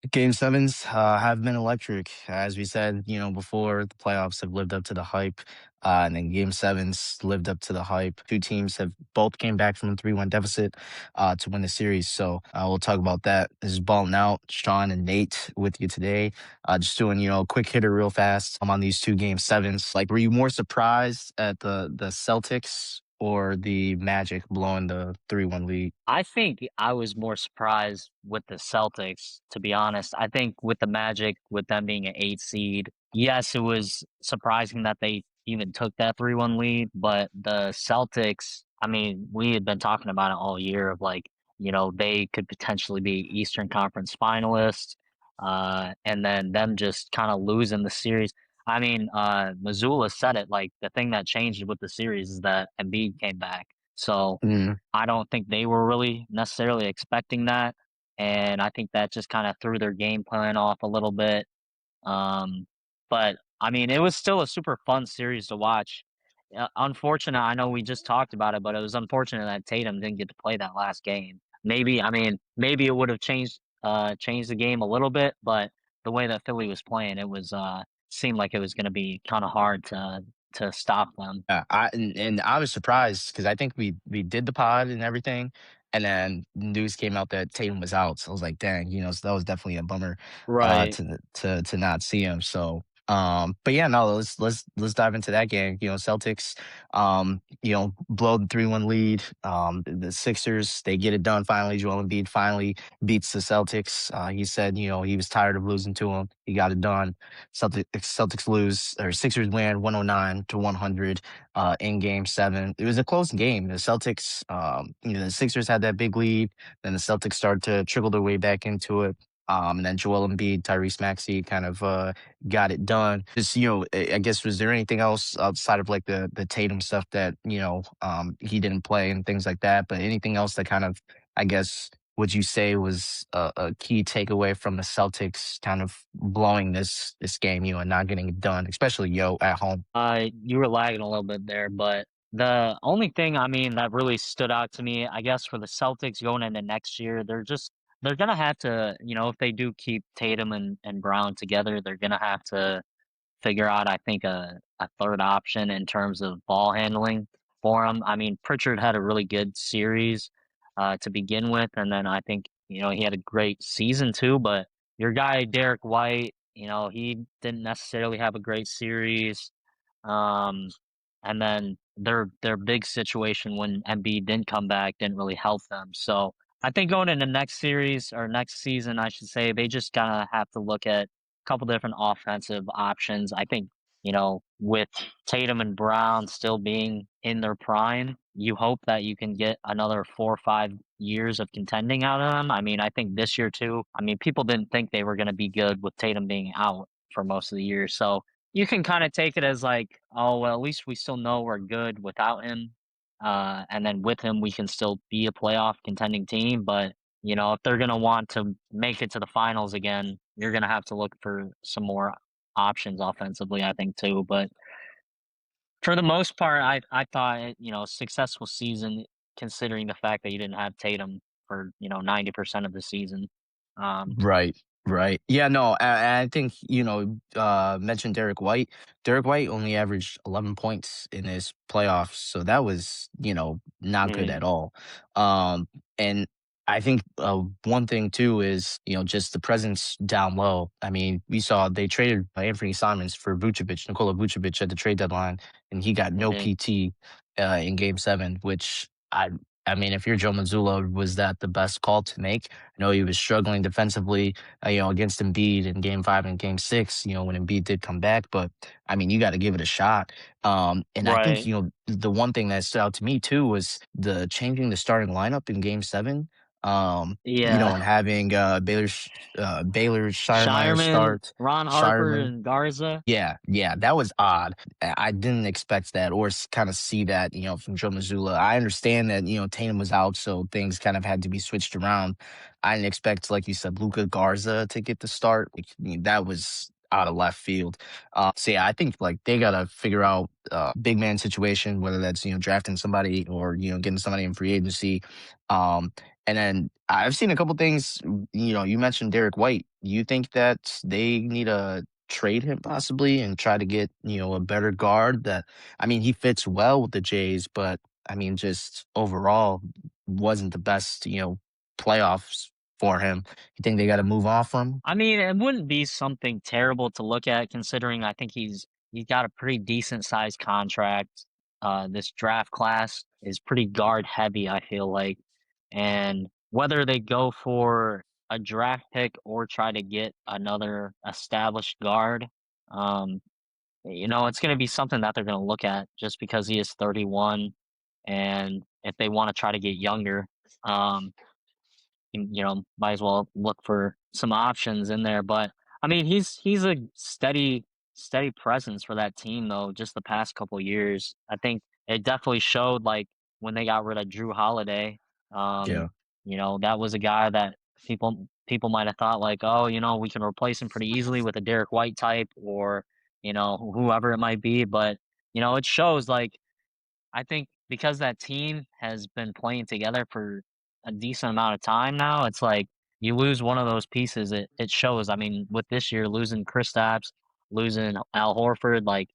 Game sevens have been electric. As we said, before the playoffs have lived up to the hype. And then game sevens lived up to the hype. Two teams have both came back from a 3-1 deficit to win the series. So we'll talk about that. This is Ballin Out, Sean and Nate with you today. Just doing, a quick hitter real fast. I'm on these two game sevens. Like, were you more surprised at the Celtics or the Magic blowing the 3-1 lead? I think I was more surprised with the Celtics, to be honest. I think with the Magic, with them being an 8 seed, yes, it was surprising that they even took that 3-1 lead, but the Celtics, I mean, we had been talking about it all year of like, they could potentially be Eastern Conference finalists, and then them just kind of losing the series. I mean, Missoula said it, like the thing that changed with the series is that Embiid came back. So Mm, I don't think they were really necessarily expecting that, and I think that just kind of threw their game plan off a little bit. Um, but I mean, it was still a super fun series to watch. Unfortunate, I know we just talked about it, but it was unfortunate that Tatum didn't get to play that last game. Maybe, I mean, maybe it would have changed the game a little bit, but the way that Philly was playing, it was seemed like it was going to be kind of hard to stop them. and I was surprised because I think we did the pod and everything, and then news came out that Tatum was out. So I was like, dang, so that was definitely a bummer Right. to not see him. So but yeah, no, let's dive into that game. Celtics, blow the 3-1 lead. The Sixers, they get it done finally. Joel Embiid finally beats the Celtics. He said, he was tired of losing to him. He got it done. Celtics lose, or Sixers win 109-100 in game seven. It was a close game. The Celtics, the Sixers had that big lead. Then the Celtics started to trickle their way back into it. And then Joel Embiid, Tyrese Maxey kind of got it done. Just, I guess, was there anything else outside of like the Tatum stuff that, he didn't play and things like that, but anything else that kind of, I guess, would you say was a key takeaway from the Celtics kind of blowing this game, and not getting it done, especially at home? You were lagging a little bit there, but the only thing I mean that really stood out to me, I guess, for the Celtics going into next year, they're gonna have to, if they do keep Tatum and Brown together, they're gonna have to figure out, I think, a third option in terms of ball handling for him. I mean, Pritchard had a really good series to begin with, and then I think he had a great season too. But your guy Derek White, he didn't necessarily have a great series. Um, and then their big situation when Embiid didn't come back didn't really help them. So I think going into next series or next season, I should say, they just gotta have to look at a couple different offensive options. I think, with Tatum and Brown still being in their prime, you hope that you can get another 4 or 5 years of contending out of them. I mean, I think this year too. I mean, people didn't think they were going to be good with Tatum being out for most of the year. So you can kind of take it as like, oh, well, at least we still know we're good without him. And then with him, we can still be a playoff contending team. But, if they're going to want to make it to the finals again, you're going to have to look for some more options offensively, I think, too. But for the most part, I thought, successful season considering the fact that you didn't have Tatum for, 90% of the season. Um, Right, right. Yeah, no, I think, mentioned Derek White. Derek White only averaged 11 points in his playoffs, so that was, not good mhm, at all. And I think one thing too is, just the presence down low. I mean, we saw they traded Anthony Simons for Vucevic, Nikola Vucevic at the trade deadline, and he got no mhm. PT in Game Seven, which I mean, if you're Joe Mazzulla, was that the best call to make? I know he was struggling defensively, against Embiid in Game Five and Game Six. When Embiid did come back, but I mean, you got to give it a shot. And I think Right. the one thing that stood out to me too was the changing the starting lineup in Game Seven. Yeah. And having Baylor Shiremeyer Shireman, start, Ron Harper, Shireman. and Garza. Yeah, that was odd. I didn't expect that or kind of see that, from Joe Mazzulla. I understand that, Tatum was out, so things kind of had to be switched around. I didn't expect, like you said, Luca Garza to get the start. Like, I mean, that was out of left field. So yeah, I think like they gotta figure out big man situation, whether that's drafting somebody or getting somebody in free agency. Um, and then I've seen a couple things. You mentioned Derek White. You think that they need to trade him possibly and try to get a better guard? That I mean, he fits well with the Jays, but I mean, just overall wasn't the best playoffs for him. You think they got to move off from? I mean, it wouldn't be something terrible to look at considering I think he's got a pretty decent sized contract. This draft class is pretty guard heavy, I feel like. And whether they go for a draft pick or try to get another established guard, um, it's going to be something that they're going to look at just because he is 31. And if they want to try to get younger, um, might as well look for some options in there. But I mean, he's a steady presence for that team though. Just the past couple years, I think it definitely showed. Like when they got rid of Drew Holiday, um, Yeah, that was a guy that people might have thought like, oh, we can replace him pretty easily with a Derek White type or whoever it might be. But it shows like I think because that team has been playing together for a decent amount of time now, it's like you lose one of those pieces, it shows. I mean, with this year losing Kristaps, losing Al Horford, like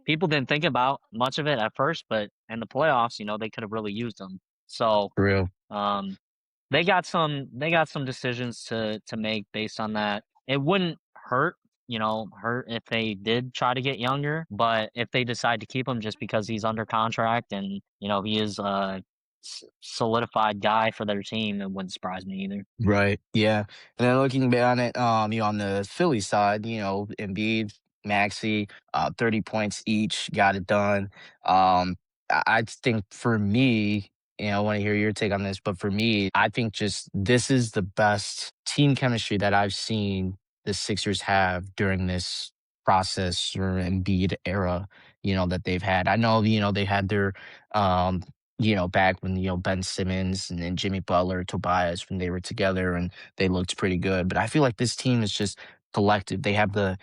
people didn't think about much of it at first, but in the playoffs, they could have really used them. So for real. um, they got some decisions to make based on that. It wouldn't hurt if they did try to get younger, but if they decide to keep him just because he's under contract and he is a solidified guy for their team, it wouldn't surprise me either. Right. Yeah. And then looking back on it, on the Philly side, Embiid, Maxi, 30 points each, got it done. I just think for me, I want to hear your take on this, but for me, I think just this is the best team chemistry that I've seen the Sixers have during this process or Embiid era, that they've had. I know, they had their back when, Ben Simmons and then Jimmy Butler, Tobias, when they were together and they looked pretty good. But I feel like this team is just collective. They have the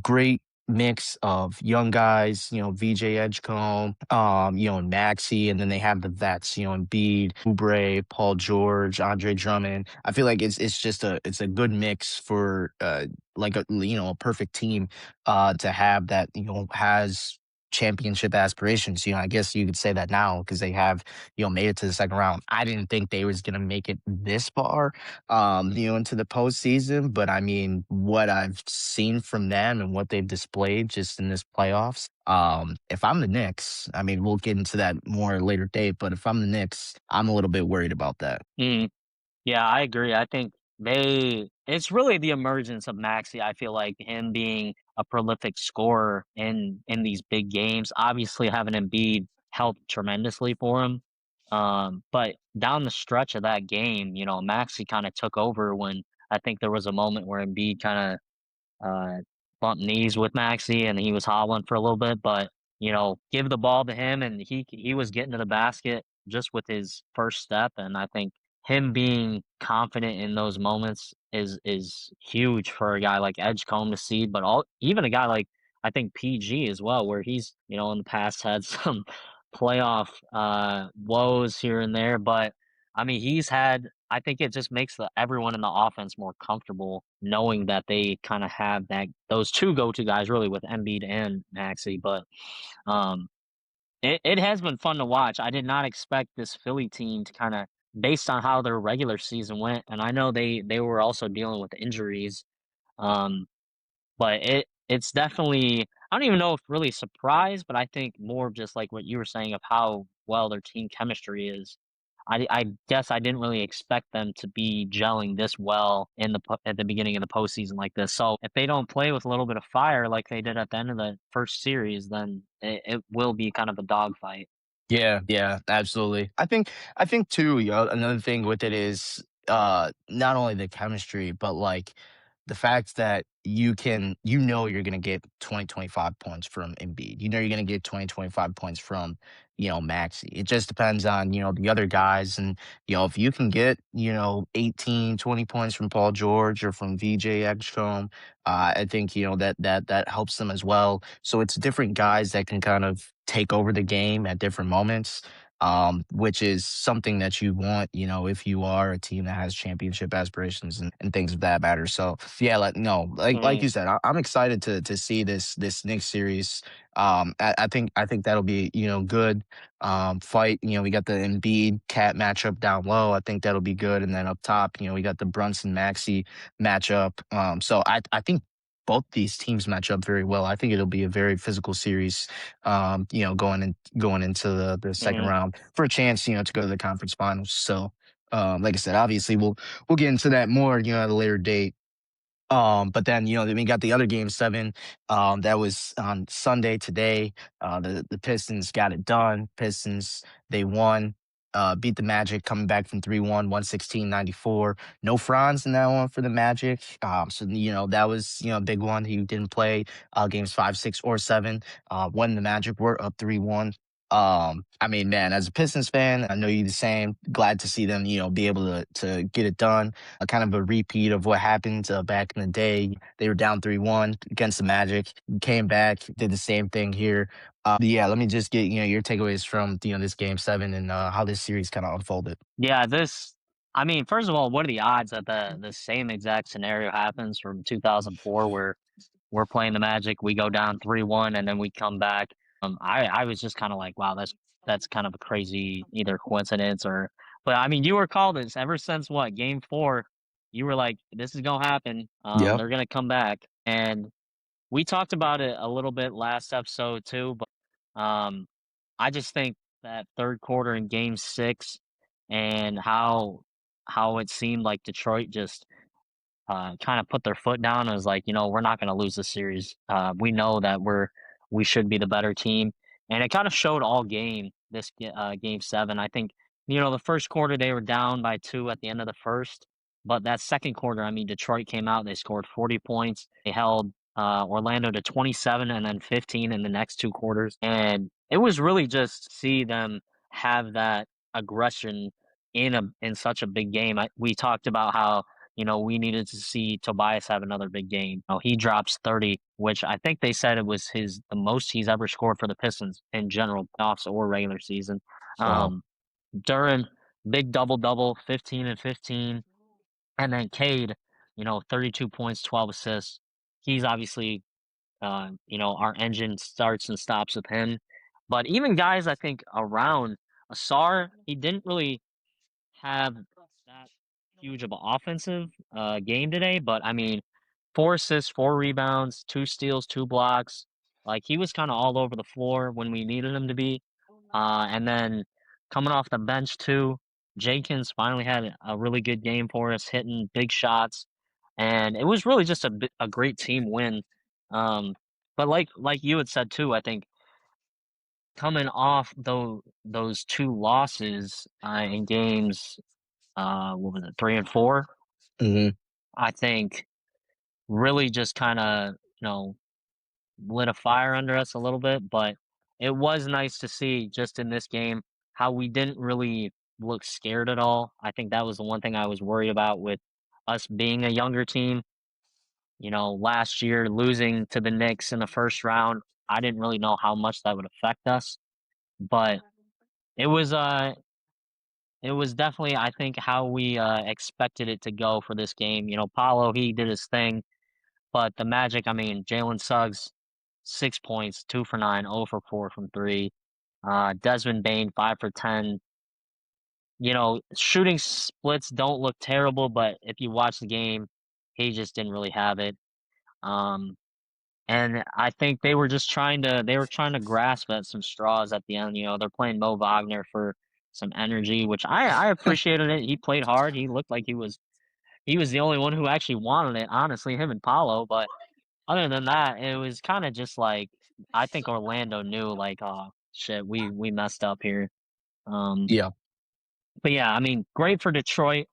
great mix of young guys, VJ Edgecombe, and Maxi, and then they have the vets, Embiid, Oubre, Paul George, Andre Drummond. I feel like it's a good mix for like a perfect team to have that has championship aspirations. I guess you could say that now because they have made it to the second round. I didn't think they was gonna make it this far, into the postseason. But I mean, what I've seen from them and what they've displayed just in this playoffs. If I'm the Knicks, I mean, we'll get into that more at a later date. But if I'm the Knicks, I'm a little bit worried about that. Mm. Yeah, I agree. I think it's really the emergence of Maxi. I feel like him being a prolific scorer in these big games. Obviously, having Embiid helped tremendously for him. But down the stretch of that game, Maxi kind of took over when I think there was a moment where Embiid kind of uh, bumped knees with Maxi, and he was hobbling for a little bit. But give the ball to him, and he was getting to the basket just with his first step. And I think him being confident in those moments is huge for a guy like Edgecombe to see, but all even a guy like I think PG as well, where he's in the past had some playoff woes here and there, but I mean, I think it just makes everyone in the offense more comfortable knowing that they kind of have those two go-to guys really with Embiid and Maxey. But um, it has been fun to watch. I did not expect this Philly team to kind of, based on how their regular season went, and I know they were also dealing with injuries. Um, but it's definitely I don't even know if really surprised, but I think more of just like what you were saying of how well their team chemistry is. I guess I didn't really expect them to be gelling this well at the beginning of the postseason like this. So if they don't play with a little bit of fire like they did at the end of the first series, then it will be kind of a dogfight. Yeah, yeah, absolutely. I think too, another thing with it is not only the chemistry, but like the fact that you're gonna get 20, 25 points from Embiid. You're gonna get 20, 25 points from, Maxey. It just depends on, the other guys. And, if you can get, 18, 20 points from Paul George or from VJ Edgecombe, I think, that helps them as well. So it's different guys that can kind of take over the game at different moments. Which is something that you want, if you are a team that has championship aspirations and things of that matter. So yeah, no, like Mm, you said, I'm excited to see this Knicks series. I think that'll be good fight. We got the Embiid Cat matchup down low. I think that'll be good, and then up top, we got the Brunson Maxi matchup. So I think both these teams match up very well. I think it'll be a very physical series. Going into the second mhm. round for a chance, to go to the conference finals. So, like I said, obviously we'll get into that more, at a later date. But then, then we got the other game seven. That was on Sunday today. The Pistons got it done. Pistons, they won. Beat the Magic coming back from 3-1, 116-94. No Franz in that one for the Magic. So that was a big one. He didn't play games 5, 6, or 7 when the Magic were up 3-1. I mean, man, as a Pistons fan, I know you the same. Glad to see them, be able to get it done, a kind of a repeat of what happened back in the day. They were down 3-1 against the Magic, came back, did the same thing here. Yeah, let me just get your takeaways from this game seven and how this series kind of unfolded. Yeah, I mean, first of all, what are the odds that the same exact scenario happens from 2004 where we're playing the Magic, we go down 3-1 and then we come back. I was just kind of like, wow, that's kind of a crazy either coincidence or but I mean, you were called this ever since what, game 4, you were like, this is going to happen. Yep. They're going to come back. And we talked about it a little bit last episode too, but I just think that third quarter in game 6 and how it seemed like Detroit just kind of put their foot down and was like, we're not going to lose this series. We know that we should be the better team, and it kind of showed all game game 7. I think the first quarter they were down by 2 at the end of the first, but that second quarter, I mean, Detroit came out, they scored 40 points, they held Orlando to 27 and then 15 in the next 2 quarters, and it was really just see them have that aggression in such a big game. We talked about how we needed to see Tobias have another big game. He drops 30, which I think they said it was the most he's ever scored for the Pistons in general, playoffs or regular season. Wow. Um, Duran, big double double, 15 and 15, and then Cade, 32 points, 12 assists. He's obviously, our engine starts and stops with him. But even guys, I think around Asar, he didn't really have that huge of an offensive game today, but I mean, 4 assists, 4 rebounds, 2 steals, 2 blocks. Like he was kind of all over the floor when we needed him to be. And then coming off the bench too, Jenkins finally had a really good game for us, hitting big shots, and it was really just a great team win. But like you had said too, I think coming off those 2 losses in games what was it, 3 and 4, Hmm. I think really just kinda, lit a fire under us a little bit, but it was nice to see just in this game how we didn't really look scared at all. I think that was the one thing I was worried about with us being a younger team. Last year losing to the Knicks in the first round, I didn't really know how much that would affect us, but it was, uh it was definitely, I think, how we, expected it to go for this game. Paulo, he did his thing, but the Magic, I mean, Jalen Suggs, 6 points, 2 for 9, 0 for 4 from 3. Desmond Bane, 5 for 10. Shooting splits don't look terrible, but if you watch the game, he just didn't really have it. Um, and I think they were trying to grasp at some straws at the end. They're playing Mo Wagner for some energy, which I appreciated it. He played hard. He looked like he was the only one who actually wanted it, honestly, him and Paulo. But other than that, it was kind of just like I think Orlando knew like, oh shit, we messed up here. Um, Yeah. but yeah, I mean, great for Detroit.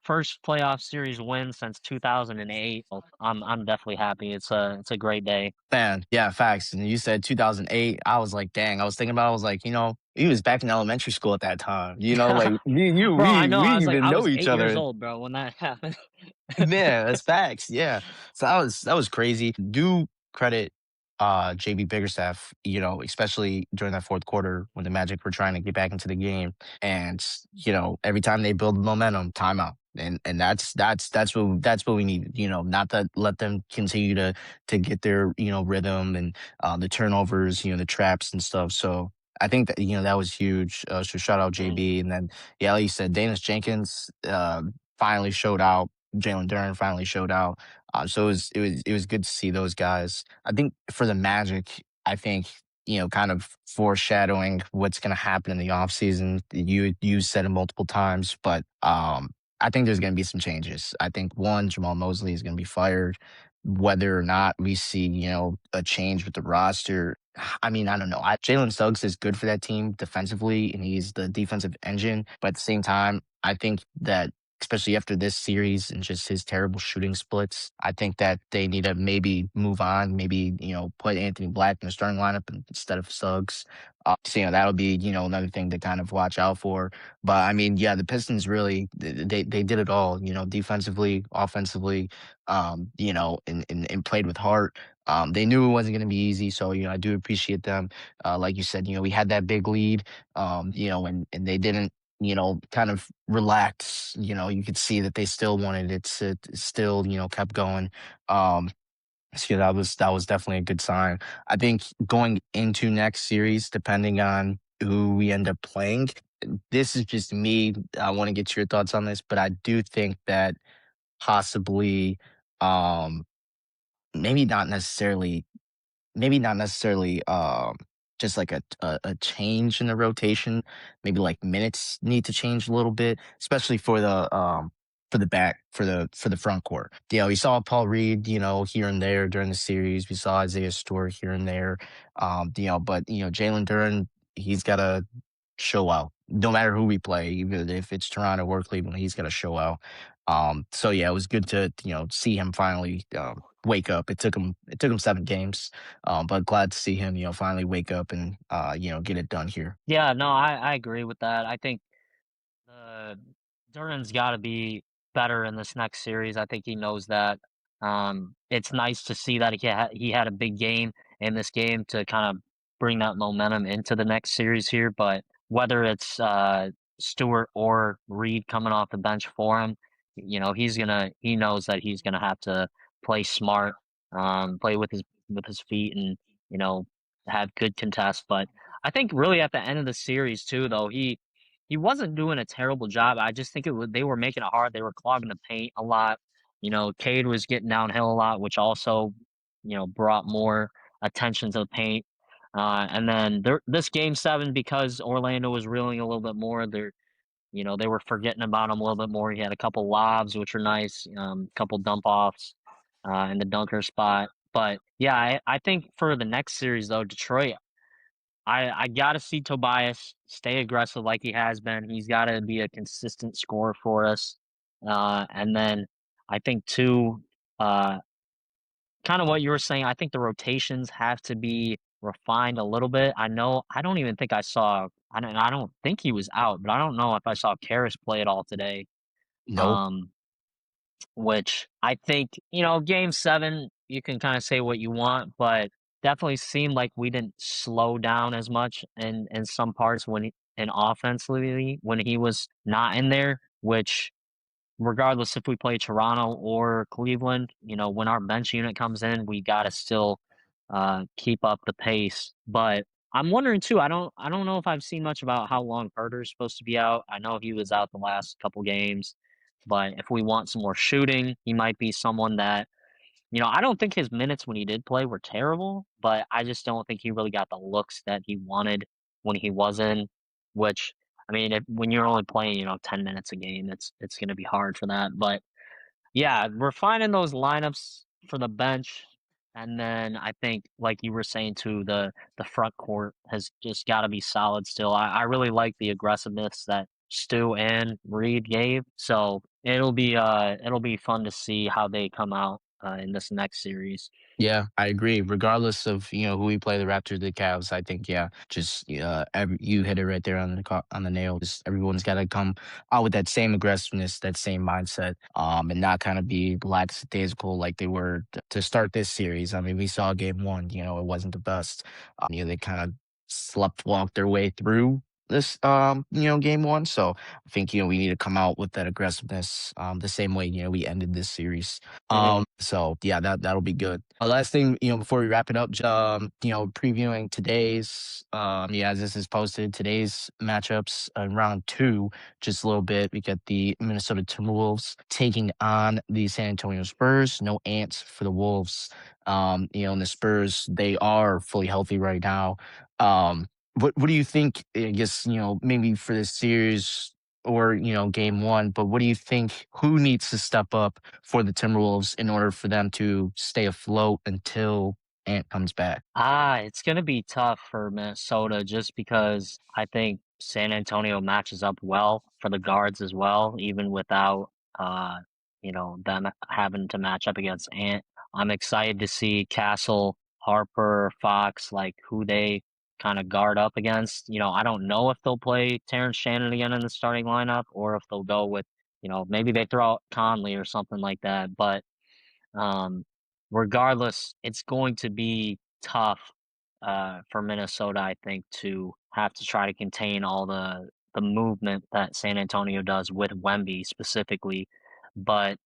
first playoff series win since 2008. So I'm definitely happy. It's a great day. Man, yeah, facts. And you said 2008. I was like, dang. I was thinking about. I was like, he was back in elementary school at that time. Like me and you, Bro, I know. we I didn't was like, even I know was each 8 years other. old, bro, when that happened. Yeah, that's facts. Yeah. So that was crazy. Do credit JB Biggerstaff, especially during that fourth quarter when the Magic were trying to get back into the game. And, every time they build momentum, timeout. And that's what we need, not to let them continue to get their, rhythm and the turnovers, the traps and stuff. So I think that, that was huge. So shout out JB. And then yeah, like you said, Danis Jenkins finally showed out. Jalen Duren finally showed out. So it was good to see those guys. I think for the Magic, I think kind of foreshadowing what's going to happen in the offseason. You said it multiple times, but I think there's going to be some changes. I think one, Jamal Mosley is going to be fired. Whether or not we see a change with the roster, I mean, I don't know. Jalen Suggs is good for that team defensively, and he's the defensive engine. But at the same time, I think that especially after this series and just his terrible shooting splits. I think that they need to maybe move on, maybe, put Anthony Black in the starting lineup instead of Suggs. So, that'll be, another thing to kind of watch out for. But I mean, yeah, the Pistons really, they did it all, defensively, offensively, and played with heart. They knew it wasn't going to be easy. So, I do appreciate them. Like you said, we had that big lead, and they didn't kind of relax. You could see that they still wanted it to still, kept going. Um, so yeah, that was definitely a good sign. I think going into next series, depending on who we end up playing, this is just me. I want to get your thoughts on this, but I do think that possibly, um, maybe not necessarily just like a change in the rotation. Maybe like minutes need to change a little bit, especially for the front court. We saw Paul Reed, here and there during the series. We saw Isaiah Stewart here and there. But Jalen Duren, he's gotta show out. No matter who we play, even if it's Toronto or Cleveland, he's gotta show out. So yeah, it was good to see him finally wake up. It took him 7 games, but glad to see him finally wake up and get it done here. Yeah, no, I agree with that. I think the Duran's gotta be better in this next series. I think he knows that. It's nice to see that he had a big game in this game to kind of bring that momentum into the next series here. But whether it's Stewart or Reed coming off the bench for him, he knows that he's gonna have to play smart, play with his feet, and you know have good contests. But I think really at the end of the series too, though he wasn't doing a terrible job. I just think they were making it hard. They were clogging the paint a lot. Cade was getting downhill a lot, which also, brought more attention to the paint. And then this game seven, because Orlando was reeling a little bit more, they were forgetting about him a little bit more. He had a couple lobs, which were nice, couple dump offs in the dunker spot. But yeah, I think for the next series though, Detroit, I gotta see Tobias stay aggressive like he has been. He's gotta be a consistent scorer for us. And then I think too, uh, kind of what you were saying. I think the rotations have to be refined a little bit. I don't even think I saw. I don't think he was out, but I don't know if I saw Karras play at all today. Nope. Um, which I think, game seven, you can kind of say what you want, but definitely seemed like we didn't slow down as much in some parts in offensively when he was not in there, which regardless if we play Toronto or Cleveland, when our bench unit comes in, we got to still keep up the pace. But I'm wondering too. I don't know if I've seen much about how long Herter's supposed to be out. I know he was out the last couple games, but if we want some more shooting, he might be someone that I don't think his minutes when he did play were terrible, but I just don't think he really got the looks that he wanted when he was in. Which I mean, when you're only playing 10 minutes a game, it's going to be hard for that. But yeah, refining those lineups for the bench, and then I think, like you were saying too, the front court has just got to be solid still. I really like the aggressiveness that Stu and Reed gave. So it'll be fun to see how they come out in this next series. Yeah, I agree. Regardless of who we play, the Raptors, the Cavs, I think just you hit it right there on on the nail. Just everyone's got to come out with that same aggressiveness, that same mindset, and not kind of be lackadaisical like they were to start this series. I mean, we saw game one. It wasn't the best. They kind of slept walked their way through this game one. So I think we need to come out with that aggressiveness the same way we ended this series. Hmm. So yeah, that'll be good. Last thing, before we wrap it up, previewing today's, as this is posted, today's matchups in round two, just a little bit. We got the Minnesota Timberwolves taking on the San Antonio Spurs. No ants for the Wolves. And the Spurs, they are fully healthy right now. What do you think? I guess maybe for this series or game one, but what do you think? Who needs to step up for the Timberwolves in order for them to stay afloat until Ant comes back? It's gonna be tough for Minnesota just because I think San Antonio matches up well for the guards as well, even without uh, them having to match up against Ant. I'm excited to see Castle, Harper, Fox, like who they kind of guard up against. I don't know if they'll play Terrence Shannon again in the starting lineup or if they'll go with, maybe they throw out Conley or something like that. But um, regardless, it's going to be tough for Minnesota, I think, to have to try to contain all the movement that San Antonio does with Wemby specifically. But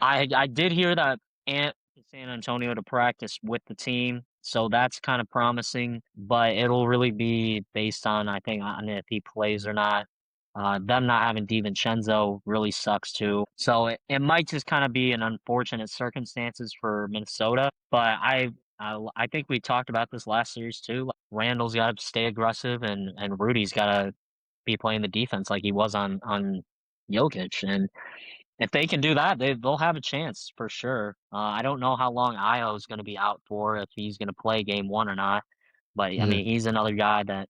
I did hear that Ant to San Antonio to practice with the team, so that's kind of promising. But it'll really be based on, I think, on if he plays or not. Them not having DiVincenzo really sucks too. So it might just kind of be an unfortunate circumstances for Minnesota. But I think we talked about this last series too. Like, Randall's got to stay aggressive, and Rudy's got to be playing the defense like he was on Jokic, and if they can do that, they'll have a chance for sure. I don't know how long Io is going to be out for, if he's going to play game one or not. But I Mhm. mean, he's another guy that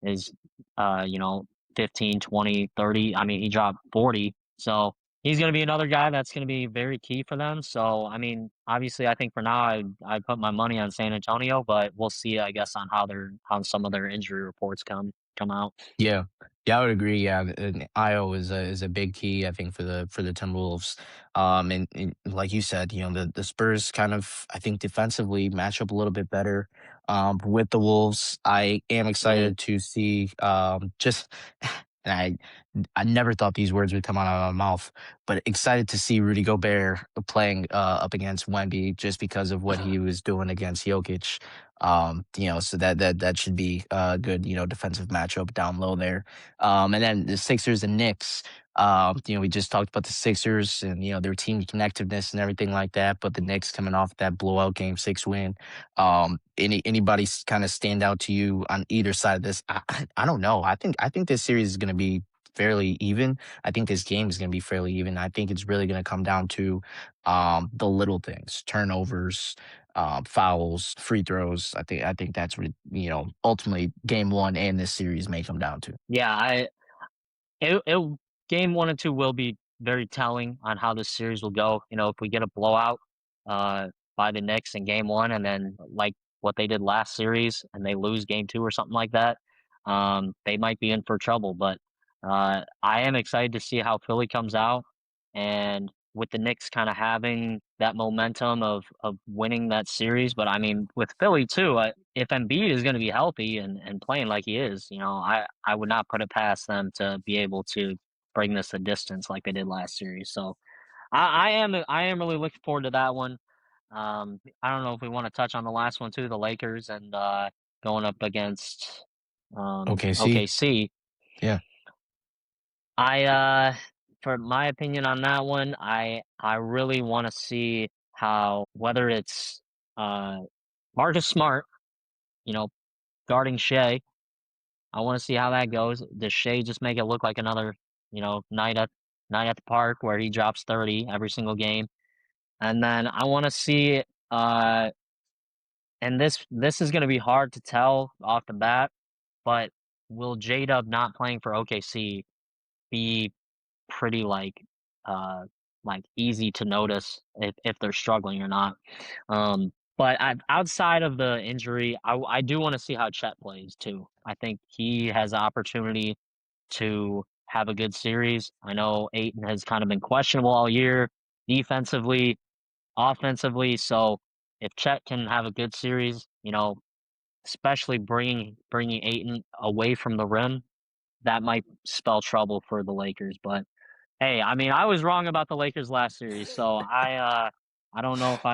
is, uh, you know, 15, 20, 30. I mean, he dropped 40. So he's going to be another guy that's going to be very key for them. So, I mean, obviously, I think for now, I put my money on San Antonio, but we'll see, I guess, on how some of their injury reports come out. Yeah. Yeah, I would agree. Yeah, and Io is a big key, I think, for the Timberwolves. And like you said, the Spurs kind of, I think, defensively match up a little bit better with the Wolves. I am Hmm. excited to see just and I never thought these words would come out of my mouth, but excited to see Rudy Gobert playing up against Wemby just because of what he was doing against Jokic. So that should be a good, defensive matchup down low there. And then the Sixers and Knicks. We just talked about the Sixers and their team connectiveness and everything like that. But the Knicks coming off that blowout Game 6 win. Anybody kind of stand out to you on either side of this? I don't know. I think this series is going to be fairly even. I think this game is going to be fairly even. I think it's really going to come down to the little things, turnovers, fouls, free throws. I think that's what ultimately game one and this series may come down to. Yeah, it game 1 and 2 will be very telling on how this series will go. If we get a blowout, uh, by the Knicks in game 1 and then, like what they did last series, and they lose game 2 or something like that, they might be in for trouble, but, I am excited to see how Philly comes out, and with the Knicks kinda having that momentum of winning that series, but, I mean, with Philly too, if Embiid is gonna be healthy and playing like he is, I would not put it past them to be able to bring this a distance like they did last series. So I am really looking forward to that one. I don't know if we want to touch on the last one too, the Lakers and going up against Okay, see, OKC. yeah, I for my opinion on that one, I really want to see how whether it's uh Marcus Smart, you know, guarding Shea. I want to see how that goes. Does Shea just make it look like another, night at the park where he drops 30 every single game? And then I want to see, and this is going to be hard to tell off the bat, but will J Dub not playing for OKC be pretty uh like easy to notice if they're struggling or not. But outside of the injury, I do want to see how Chet plays too. I think he has the opportunity to have a good series. I know Aiton has kind of been questionable all year, defensively, offensively. So if Chet can have a good series, especially bringing Aiton away from the rim, that might spell trouble for the Lakers. But hey, I mean, I was wrong about the Lakers last series, so I don't know if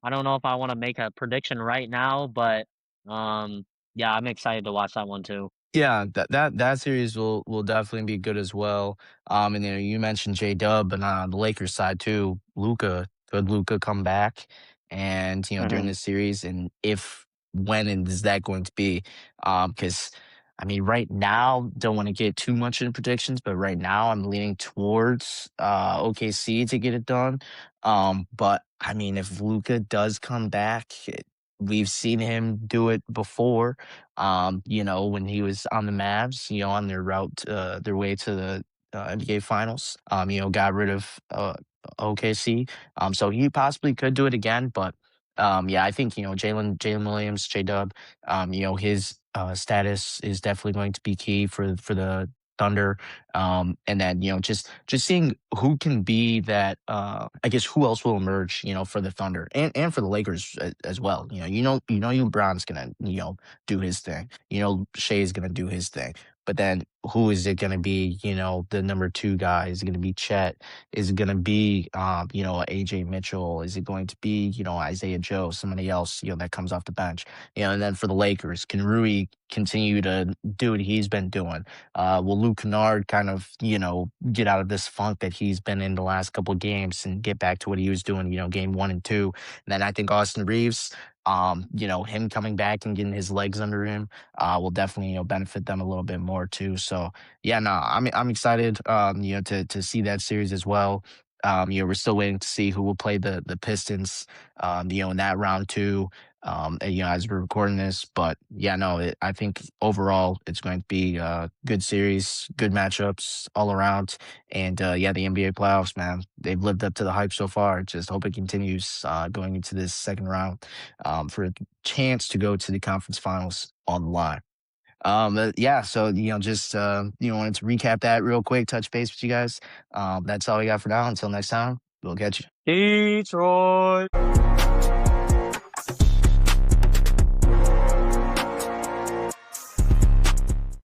I don't know if I want to make a prediction right now, but yeah, I'm excited to watch that one too. Yeah, that series will definitely be good as well. And you mentioned J Dub, but on the Lakers side too, Luca, could Luca come back and during Hmm. this series, and if when and is that going to be? Because I mean, right now, don't want to get too much into predictions, but right now I'm leaning towards OKC to get it done. But I mean, if Luca does come back, we've seen him do it before, when he was on the Mavs, on their route, their way to the NBA Finals, got rid of OKC. So he possibly could do it again, but yeah, I think Jalen Williams, J Dub, his status is definitely going to be key for the Thunder. And then just seeing who can be that. I guess who else will emerge, for the Thunder and for the Lakers as well. LeBron's gonna do his thing. Shea's gonna do his thing. But then who is it gonna be? The number two guy, is it gonna be Chet? Is it gonna be AJ Mitchell? Is it going to be Isaiah Joe, somebody else that comes off the bench? And then for the Lakers, can Rui continue to do what he's been doing? Will Luke Kennard kind of get out of this funk that he's been in the last couple of games and get back to what he was doing? Game one and two. And then I think Austin Reeves, him coming back and getting his legs under him, will definitely benefit them a little bit more too. So yeah, no, I'm excited, to see that series as well. We're still waiting to see who will play the Pistons, in that round two. As we're recording this, but yeah, no, I think overall it's going to be a good series, good matchups all around, and yeah, the NBA playoffs, man, they've lived up to the hype so far. Just hope it continues going into this second round, for a chance to go to the conference finals on the line. Yeah, so just wanted to recap that real quick, touch base with you guys. That's all we got for now. Until next time, we'll catch you. Detroit.